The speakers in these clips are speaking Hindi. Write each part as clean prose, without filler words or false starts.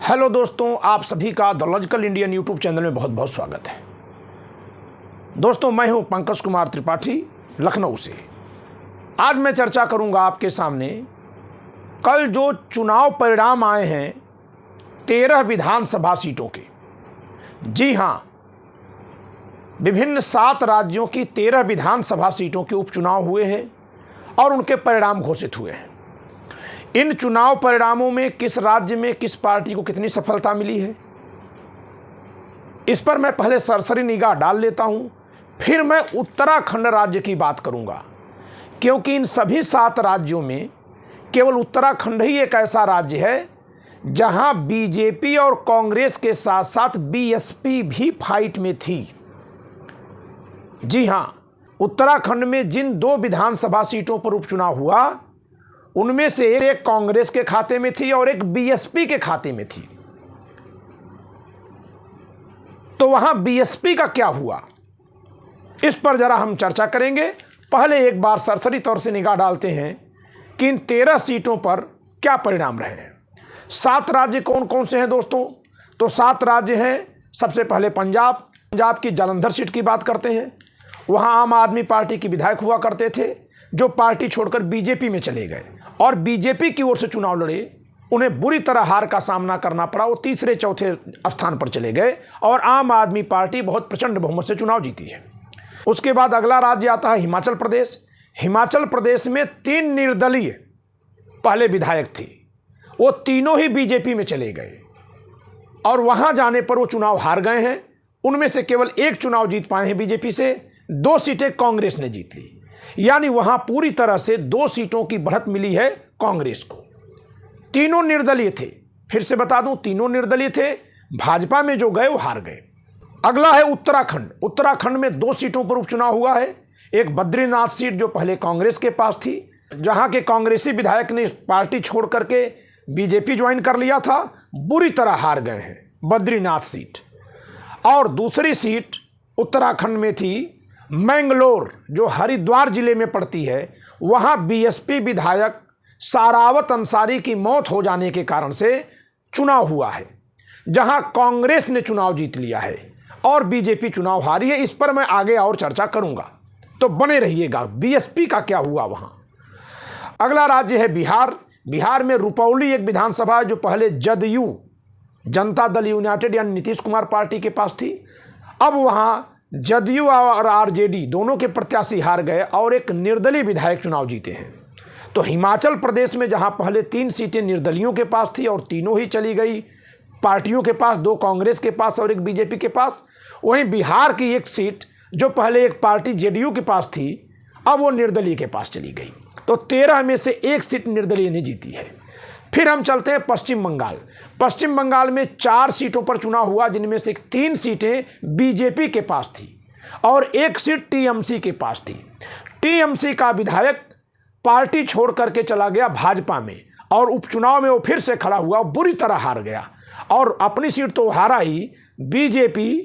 हेलो दोस्तों, आप सभी का the logical Indian YouTube channel में बहुत बहुत स्वागत है। दोस्तों, मैं हूं पंकज कुमार त्रिपाठी, लखनऊ से। आज मैं चर्चा करूंगा आपके सामने कल जो चुनाव परिणाम आए हैं 13 विधानसभा सीटों के। जी हां, विभिन्न 7 राज्यों की 13 विधानसभा सीटों के उपचुनाव हुए हैं और उनके परिणाम घोषित हुए हैं। इन चुनाव परिणामों में किस राज्य में किस पार्टी को कितनी सफलता मिली है, इस पर मैं पहले सरसरी निगाह डाल लेता हूं, फिर मैं उत्तराखंड राज्य की बात करूंगा, क्योंकि इन सभी 7 राज्यों में केवल उत्तराखंड ही एक ऐसा राज्य है जहां बीजेपी और कांग्रेस के साथ साथ बीएसपी भी फाइट में थी। जी हां, उत्तराखंड में जिन 2 विधानसभा सीटों पर उपचुनाव हुआ उनमें से एक कांग्रेस के खाते में थी और एक बीएसपी के खाते में थी। तो वहां बीएसपी का क्या हुआ, इस पर जरा हम चर्चा करेंगे। पहले एक बार सरसरी तौर से निगाह डालते हैं कि इन 13 सीटों पर क्या परिणाम रहे हैं। 7 राज्य कौन कौन से हैं दोस्तों? तो 7 राज्य हैं। सबसे पहले पंजाब की जालंधर सीट की बात करते हैं। वहां आम आदमी पार्टी के विधायक हुआ करते थे, जो पार्टी छोड़कर बीजेपी में चले गए और बीजेपी की ओर से चुनाव लड़े। उन्हें बुरी तरह हार का सामना करना पड़ा, वो तीसरे चौथे स्थान पर चले गए और आम आदमी पार्टी बहुत प्रचंड बहुमत से चुनाव जीती है। उसके बाद अगला राज्य आता है हिमाचल प्रदेश। हिमाचल प्रदेश में 3 निर्दलीय पहले विधायक थे, वो तीनों ही बीजेपी में चले गए और वहां जाने पर वो चुनाव हार गए हैं। उनमें से केवल एक चुनाव जीत पाए हैं बीजेपी से, 2 सीटें कांग्रेस ने जीत ली, यानी वहां पूरी तरह से 2 सीटों की बढ़त मिली है कांग्रेस को। तीनों निर्दलीय थे, फिर से बता दूं, तीनों निर्दलीय थे। भाजपा में जो गए वो हार गए। अगला है उत्तराखंड। उत्तराखंड में 2 सीटों पर उपचुनाव हुआ है। एक बद्रीनाथ सीट जो पहले कांग्रेस के पास थी, जहां के कांग्रेसी विधायक ने पार्टी छोड़ करके बीजेपी ज्वाइन कर लिया था, बुरी तरह हार गए हैं बद्रीनाथ सीट। और दूसरी सीट उत्तराखंड में थी मैंगलोर, जो हरिद्वार जिले में पड़ती है। वहां बीएसपी विधायक सारावत अंसारी की मौत हो जाने के कारण से चुनाव हुआ है, जहां कांग्रेस ने चुनाव जीत लिया है और बीजेपी चुनाव हारी है। इस पर मैं आगे और चर्चा करूंगा, तो बने रहिएगा। बीएसपी का क्या हुआ वहां। अगला राज्य है बिहार। बिहार में रुपौली एक विधानसभा जो पहले जदयू, जनता दल यूनाइटेड यानी नीतीश कुमार पार्टी के पास थी, अब वहां जदयू और आरजेडी दोनों के प्रत्याशी हार गए और एक निर्दलीय विधायक चुनाव जीते हैं। तो हिमाचल प्रदेश में जहां पहले 3 सीटें निर्दलियों के पास थी और तीनों ही चली गई पार्टियों के पास, 2 कांग्रेस के पास और एक बीजेपी के पास, वहीं बिहार की एक सीट जो पहले एक पार्टी जेडीयू के पास थी, अब वो निर्दलीय के पास चली गई। तो 13 में से 1 सीट निर्दलीय ने जीती है। फिर हम चलते हैं पश्चिम बंगाल। पश्चिम बंगाल में 4 सीटों पर चुनाव हुआ, जिनमें से 3 सीटें बीजेपी के पास थी और 1 सीट टीएमसी के पास थी। टीएमसी का विधायक पार्टी छोड़ करके चला गया भाजपा में और उपचुनाव में वो फिर से खड़ा हुआ, बुरी तरह हार गया और अपनी सीट तो हारा ही, बीजेपी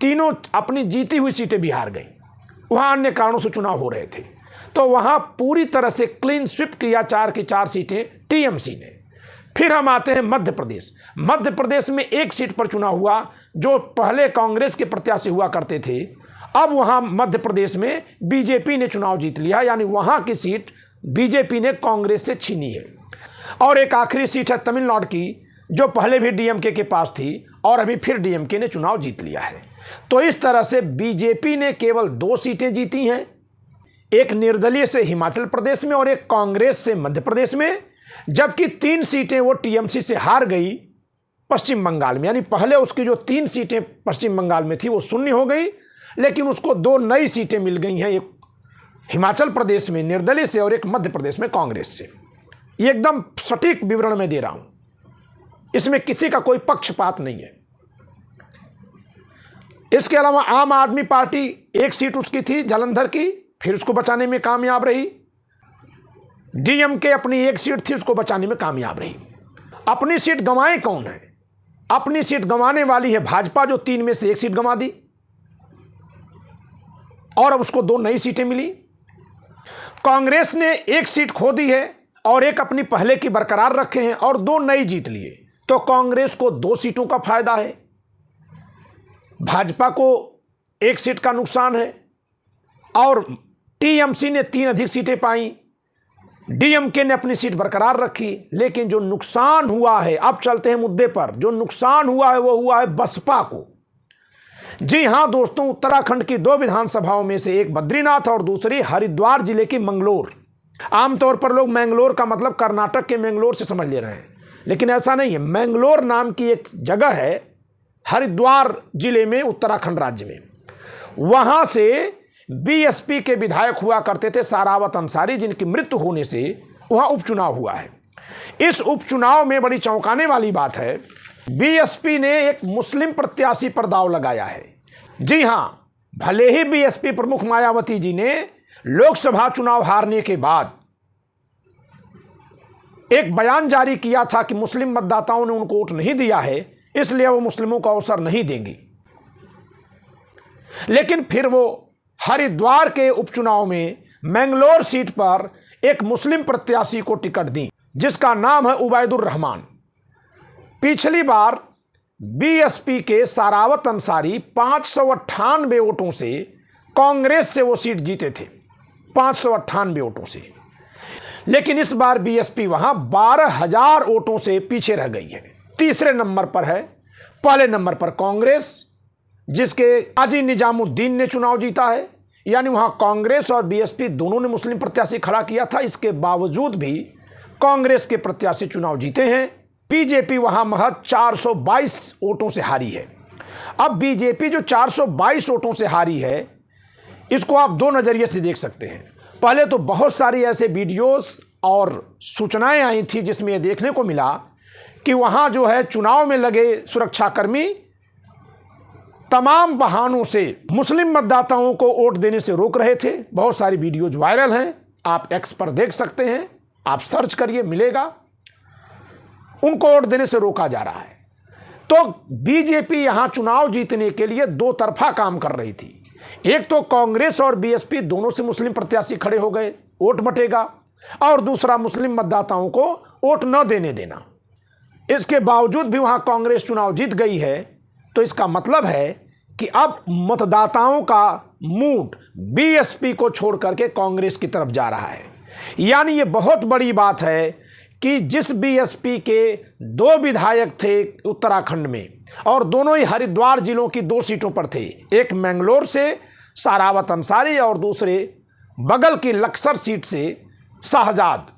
तीनों अपनी जीती हुई सीटें भी हार गई। वहाँ अन्य कारणों से चुनाव हो रहे थे, तो वहाँ पूरी तरह से क्लीन स्वीप किया 4 की 4 सीटें टीएमसी ने। फिर हम आते हैं मध्य प्रदेश। मध्य प्रदेश में 1 सीट पर चुनाव हुआ, जो पहले कांग्रेस के प्रत्याशी हुआ करते थे। अब वहां मध्य प्रदेश में बीजेपी ने चुनाव जीत लिया, यानी वहां की सीट बीजेपी ने कांग्रेस से छीनी है। और एक आखिरी सीट है तमिलनाडु की, जो पहले भी डीएमके के पास थी और अभी फिर डीएमके ने चुनाव जीत लिया है। तो इस तरह से बीजेपी ने केवल 2 सीटें जीती हैं, एक निर्दलीय से हिमाचल प्रदेश में और एक कांग्रेस से मध्य प्रदेश में, जबकि 3 सीटें वो टीएमसी से हार गई पश्चिम बंगाल में। यानी पहले उसकी जो 3 सीटें पश्चिम बंगाल में थी वो शून्य हो गई, लेकिन उसको 2 नई सीटें मिल गई हैं, एक हिमाचल प्रदेश में निर्दलीय से और एक मध्य प्रदेश में कांग्रेस से। ये एकदम सटीक विवरण मैं दे रहा हूं, इसमें किसी का कोई पक्षपात नहीं है। इसके अलावा आम आदमी पार्टी 1 सीट उसकी थी जालंधर की, फिर उसको बचाने में कामयाब रही। डीएमके अपनी 1 सीट थी, उसको बचाने में कामयाब रही। अपनी सीट गंवाए कौन है? अपनी सीट गंवाने वाली है भाजपा, जो 3 में से 1 सीट गंवा दी और अब उसको 2 नई सीटें मिली। कांग्रेस ने 1 सीट खो दी है और एक अपनी पहले की बरकरार रखे हैं और 2 नई जीत लिए। तो कांग्रेस को 2 सीटों का फायदा है, भाजपा को 1 सीट का नुकसान है और टीएमसी ने 3 अधिक सीटें पाई, डीएमके ने अपनी सीट बरकरार रखी। लेकिन जो नुकसान हुआ है, अब चलते हैं मुद्दे पर, जो नुकसान हुआ है वो हुआ है बसपा को। जी हां दोस्तों, उत्तराखंड की 2 विधानसभाओं में से एक बद्रीनाथ और दूसरी हरिद्वार जिले की मंगलोर। आमतौर पर लोग मैंगलोर का मतलब कर्नाटक के मैंगलोर से समझ ले रहे हैं, लेकिन ऐसा नहीं है। मैंगलोर नाम की एक जगह है हरिद्वार जिले में, उत्तराखंड राज्य में। वहां से बीएसपी के विधायक हुआ करते थे सारावत अंसारी, जिनकी मृत्यु होने से वहां उपचुनाव हुआ है। इस उपचुनाव में बड़ी चौंकाने वाली बात है, बीएसपी ने एक मुस्लिम प्रत्याशी पर दांव लगाया है। जी हां, भले ही बीएसपी प्रमुख मायावती जी ने लोकसभा चुनाव हारने के बाद एक बयान जारी किया था कि मुस्लिम मतदाताओं ने उनको वोट नहीं दिया है, इसलिए वो मुस्लिमों को अवसर नहीं देंगी, लेकिन फिर वो हरिद्वार के उपचुनाव में मैंगलोर सीट पर एक मुस्लिम प्रत्याशी को टिकट दी, जिसका नाम है उबैदुर रहमान। पिछली बार बीएसपी के सारावत अंसारी 598 वोटों से कांग्रेस से वो सीट जीते थे, 598 वोटों से। लेकिन इस बार बीएसपी वहां 12,000 वोटों से पीछे रह गई है। तीसरे नंबर पर है, पहले नंबर पर कांग्रेस, जिसके काजी निजामुद्दीन ने चुनाव जीता है। यानी वहां कांग्रेस और बीएसपी दोनों ने मुस्लिम प्रत्याशी खड़ा किया था, इसके बावजूद भी कांग्रेस के प्रत्याशी चुनाव जीते हैं। बीजेपी वहां महज 422 वोटों से हारी है। अब बीजेपी जो 422 वोटों से हारी है, इसको आप 2 नजरिए से देख सकते हैं। पहले तो बहुत सारी ऐसे वीडियोस और सूचनाएं आई थी जिसमें यह देखने को मिला कि वहां जो है चुनाव में लगे सुरक्षाकर्मी तमाम बहानों से मुस्लिम मतदाताओं को वोट देने से रोक रहे थे। बहुत सारी वीडियोज वायरल हैं, आप एक्स पर देख सकते हैं, आप सर्च करिए मिलेगा। उनको वोट देने से रोका जा रहा है। तो बीजेपी यहां चुनाव जीतने के लिए 2 तरफा काम कर रही थी। एक तो कांग्रेस और बीएसपी दोनों से मुस्लिम प्रत्याशी खड़े हो गए, वोट बटेगा, और दूसरा मुस्लिम मतदाताओं को वोट न देने देना। इसके बावजूद भी वहां कांग्रेस चुनाव जीत गई है। तो इसका मतलब है कि अब मतदाताओं का मूड बीएसपी को छोड़ करके कांग्रेस की तरफ जा रहा है। यानी ये बहुत बड़ी बात है कि जिस बीएसपी के 2 विधायक थे उत्तराखंड में, और दोनों ही हरिद्वार जिलों की 2 सीटों पर थे, एक मैंगलोर से सारावत अंसारी और दूसरे बगल की लक्सर सीट से शाहजाद,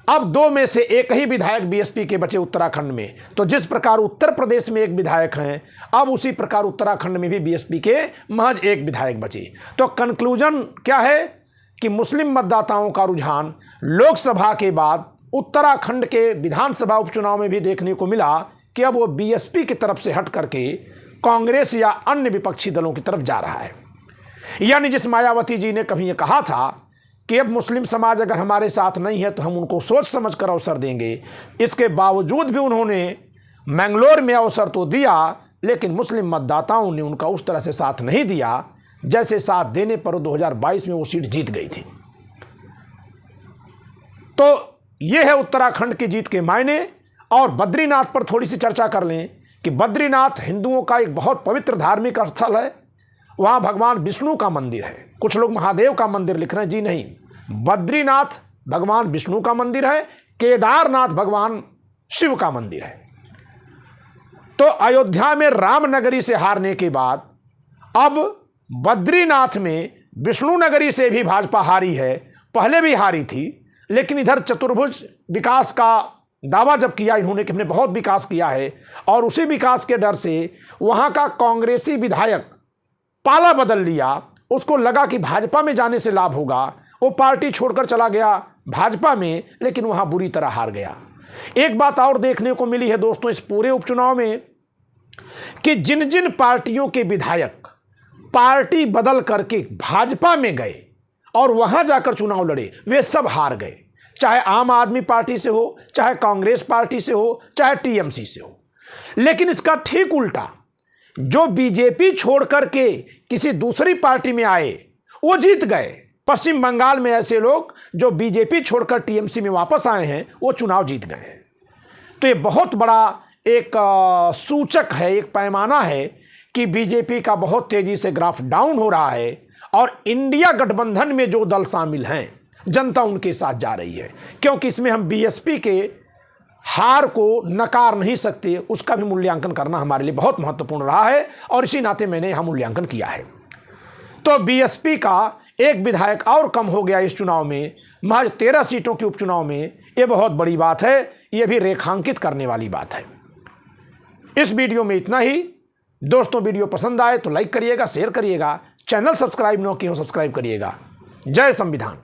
अब 2 में से एक ही विधायक बीएसपी के बचे उत्तराखंड में। तो जिस प्रकार उत्तर प्रदेश में एक विधायक हैं, अब उसी प्रकार उत्तराखंड में भी बीएसपी के महज एक विधायक बचे। तो कंक्लूजन क्या है कि मुस्लिम मतदाताओं का रुझान लोकसभा के बाद उत्तराखंड के विधानसभा उपचुनाव में भी देखने को मिला कि अब वो बीएसपी की तरफ से हट करके कांग्रेस या अन्य विपक्षी दलों की तरफ जा रहा है। यानी जिस मायावती जी ने कभी ये कहा था कि अब मुस्लिम समाज अगर हमारे साथ नहीं है तो हम उनको सोच समझ कर अवसर देंगे, इसके बावजूद भी उन्होंने मैंगलोर में अवसर तो दिया, लेकिन मुस्लिम मतदाताओं ने उनका उस तरह से साथ नहीं दिया जैसे साथ देने पर 2022 में वो सीट जीत गई थी। तो ये है उत्तराखंड की जीत के मायने। और बद्रीनाथ पर थोड़ी सी चर्चा कर लें कि बद्रीनाथ हिंदुओं का एक बहुत पवित्र धार्मिक स्थल है। वहाँ भगवान विष्णु का मंदिर है। कुछ लोग महादेव का मंदिर लिख रहे हैं, जी नहीं, बद्रीनाथ भगवान विष्णु का मंदिर है, केदारनाथ भगवान शिव का मंदिर है। तो अयोध्या में रामनगरी से हारने के बाद अब बद्रीनाथ में विष्णु नगरी से भी भाजपा हारी है। पहले भी हारी थी, लेकिन इधर चतुर्भुज विकास का दावा जब किया इन्होंने कि हमने बहुत विकास किया है, और उसी विकास के डर से वहाँ का कांग्रेसी विधायक पाला बदल लिया। उसको लगा कि भाजपा में जाने से लाभ होगा, वो पार्टी छोड़कर चला गया भाजपा में, लेकिन वहाँ बुरी तरह हार गया। एक बात और देखने को मिली है दोस्तों इस पूरे उपचुनाव में कि जिन जिन पार्टियों के विधायक पार्टी बदल करके भाजपा में गए और वहां जाकर चुनाव लड़े, वे सब हार गए। चाहे आम आदमी पार्टी से हो, चाहे कांग्रेस पार्टी से हो, चाहे टीएमसी से हो। लेकिन इसका ठीक उल्टा जो बीजेपी छोड़ करके किसी दूसरी पार्टी में आए वो जीत गए। पश्चिम बंगाल में ऐसे लोग जो बीजेपी छोड़कर टीएमसी में वापस आए हैं वो चुनाव जीत गए हैं। तो ये बहुत बड़ा एक सूचक है, एक पैमाना है कि बीजेपी का बहुत तेजी से ग्राफ डाउन हो रहा है और इंडिया गठबंधन में जो दल शामिल हैं जनता उनके साथ जा रही है, क्योंकि इसमें हम बीएसपी के हार को नकार नहीं सकते, उसका भी मूल्यांकन करना हमारे लिए बहुत महत्वपूर्ण रहा है और इसी नाते मैंने यहां मूल्यांकन किया है। तो बीएसपी का एक विधायक और कम हो गया इस चुनाव में, महज 13 सीटों के उपचुनाव में। यह बहुत बड़ी बात है, यह भी रेखांकित करने वाली बात है। इस वीडियो में इतना ही। दोस्तों, वीडियो पसंद आए तो लाइक करिएगा, शेयर करिएगा, चैनल सब्सक्राइब न किए हो सब्सक्राइब करिएगा। जय संविधान।